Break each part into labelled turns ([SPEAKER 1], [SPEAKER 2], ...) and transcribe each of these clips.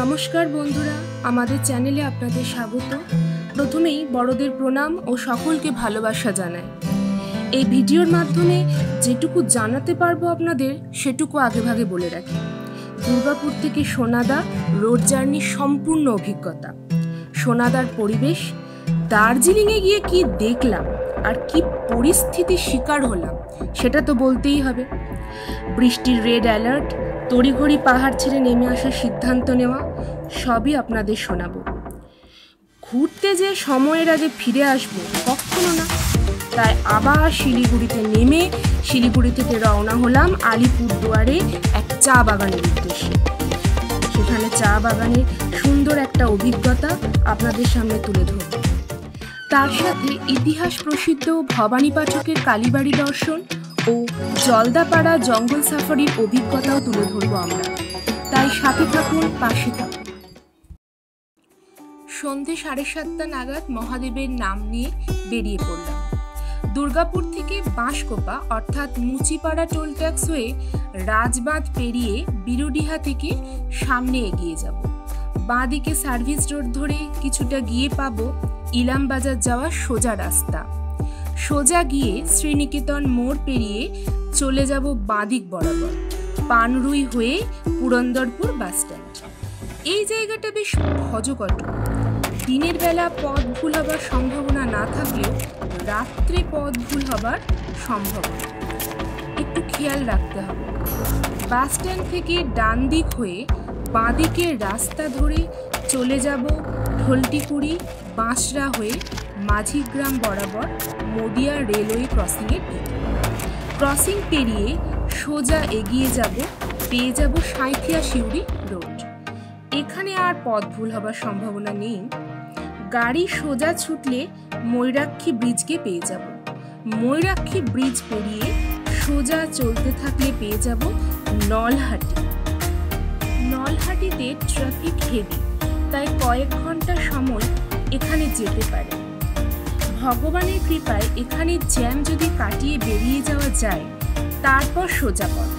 [SPEAKER 1] নমস্কার বন্ধুরা, আমাদের চ্যানেলে আপনাদের স্বাগত। প্রথমেই বড়দের প্রণাম ও সকলকে ভালোবাসা জানাই। এই ভিডিওর মাধ্যমে যেটুকু জানাতে পারবো আপনাদের সেটুকু আগেভাগে বলে রাখি। দুর্গাপুর থেকে সোনাদা রোড জার্নির সম্পূর্ণ অভিজ্ঞতা, সোনাদার পরিবেশ, দার্জিলিংয়ে গিয়ে কি দেখলাম আর কি পরিস্থিতির শিকার হলাম সেটা তো বলতেই হবে। বৃষ্টির রেড অ্যালার্ট, তড়িঘড়ি পাহাড় ছেড়ে নেমে আসার সিদ্ধান্ত নেওয়া, সবই আপনাদের শোনাবো। ঘুরতে যে সময়ের আগে ফিরে আসবো কখনো না, তাই আবার শিলিগুড়িতে নেমে শিলিগুড়ি থেকে রওনা হলাম আলিপুরদুয়ারে এক চা বাগানের উদ্দেশ্যে। সেখানে চা বাগানের সুন্দর একটা অভিজ্ঞতা আপনাদের সামনে তুলে ধরব। তার সাথে ইতিহাস প্রসিদ্ধ ভবানী পাঠকের কালীবাড়ি দর্শন ও জলদাপাড়া জঙ্গল সাফারির অভিজ্ঞতাও তুলে ধরবো আমরা, তাই সাথে থাকুন, পাশে থাকুন। সন্ধে 7:30 নাগাদ মহাদেবের নাম নিয়ে বেরিয়ে পড়লাম। দুর্গাপুর থেকে বাঁশকোপা অর্থাৎ মুচিপাড়া টোল ট্যাক্স হয়ে রাজবাঁধ পেরিয়ে বিরুডিহা থেকে সামনে এগিয়ে যাব। বাঁদিকে সার্ভিস রোড ধরে কিছুটা গিয়ে পাবো ইলামবাজার যাওয়ার সোজা রাস্তা। সোজা গিয়ে শ্রীনিকেতন মোড় পেরিয়ে চলে যাব বাঁদিক বরাবর পানরুই হয়ে পুরন্দরপুর বাসস্ট্যান্ড। এই জায়গাটা বেশ ভজকট। দিনের বেলা পথ ভুল হবার সম্ভাবনা না থাকলেও রাত্রে পথ ভুল হবার সম্ভাবনা একটু খেয়াল রাখতে হবে। বাসস্ট্যান্ড থেকে ডান দিক হয়ে বাঁদিকের রাস্তা ধরে চলে যাব ঢোলটিকুড়ি বাঁশরা হয়ে মাঝিগ্রাম বরাবর মদিয়া রেলওয়ে ক্রসিংয়ের দিকে। ক্রসিং পেরিয়ে সোজা এগিয়ে যাব, পেয়ে যাব সাঁইথিয়া সিউড়ি রোড। এখানে আর পথ ভুল হবার সম্ভাবনা নেই। গাড়ি সোজা ছুটলে ময়ূরাক্ষী ব্রিজকে পেয়ে যাব। ময়ূরাক্ষী ব্রিজ পেরিয়ে সোজা চলতে থাকলে পেয়ে যাব নলহাটি। নলহাটিতে ট্রাফিক হেভি, তাই কয়েক ঘন্টা সময় এখানে যেতে পারে। ভগবানের কৃপায় এখানে জ্যাম যদি কাটিয়ে বেরিয়ে যাওয়া যায়, তারপর সোজা পথ।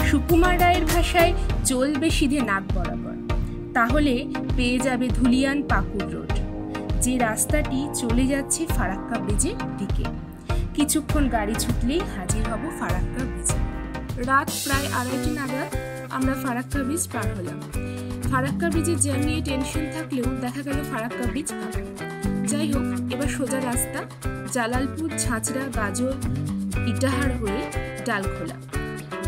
[SPEAKER 1] সুকুমার রায়ের ভাষায় চলবে সিধে নাক বরাবর, তাহলে পেয়ে যাবে ধুলিয়ান পাকুড় রোড, যে রাস্তাটি চলে যাচ্ছে ফারাক্কা ব্রিজের দিকে। কিছুক্ষণ গাড়ি ছুটলেই হাজির হব ফারাক্কা ব্রিজে। রাত প্রায় 2:30 নাগাদ আমরা ফারাক্কা ব্রিজ পার হলাম। ফারাক্কা ব্রিজের জ্যাম নিয়ে টেনশন থাকলেও দেখা গেল ফারাক্কা ব্রিজ ফাঁকা। যাই হোক, এবার সোজা রাস্তা জালালপুর, ঝাঁচড়া, গাজল, ইটাহার হয়ে ডালখোলা।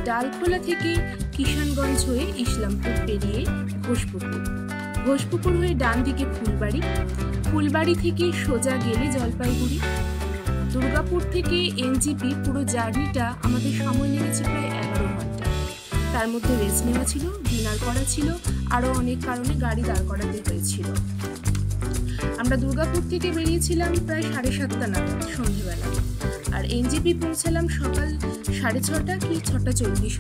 [SPEAKER 1] ডালখোলা থেকে কিষানগঞ্জ হয়ে ইসলামপুর পেরিয়ে ঘোষপুকুর। ঘোষপুকুর হয়ে ডান দিকে ফুলবাড়ি। ফুলবাড়ি থেকে সোজা গেলে জলপাইগুড়ি। দুর্গাপুর থেকে এনজিপি পুরো জার্নিটা আমাদের সময় লেগেছে প্রায় 11 ঘন্টা। তার মধ্যে রেস্ট নেওয়া ছিল, ডিনার করা ছিল, আরও অনেক কারণে গাড়ি দাঁড় করাতে হয়েছিল। আমরা দুর্গাপুর থেকে বেরিয়েছিলাম প্রায় 7:30 নাগাদ সন্ধ্যেবেলা, আর এনজিপি পৌঁছালাম সকাল 6:30 কি 6:40।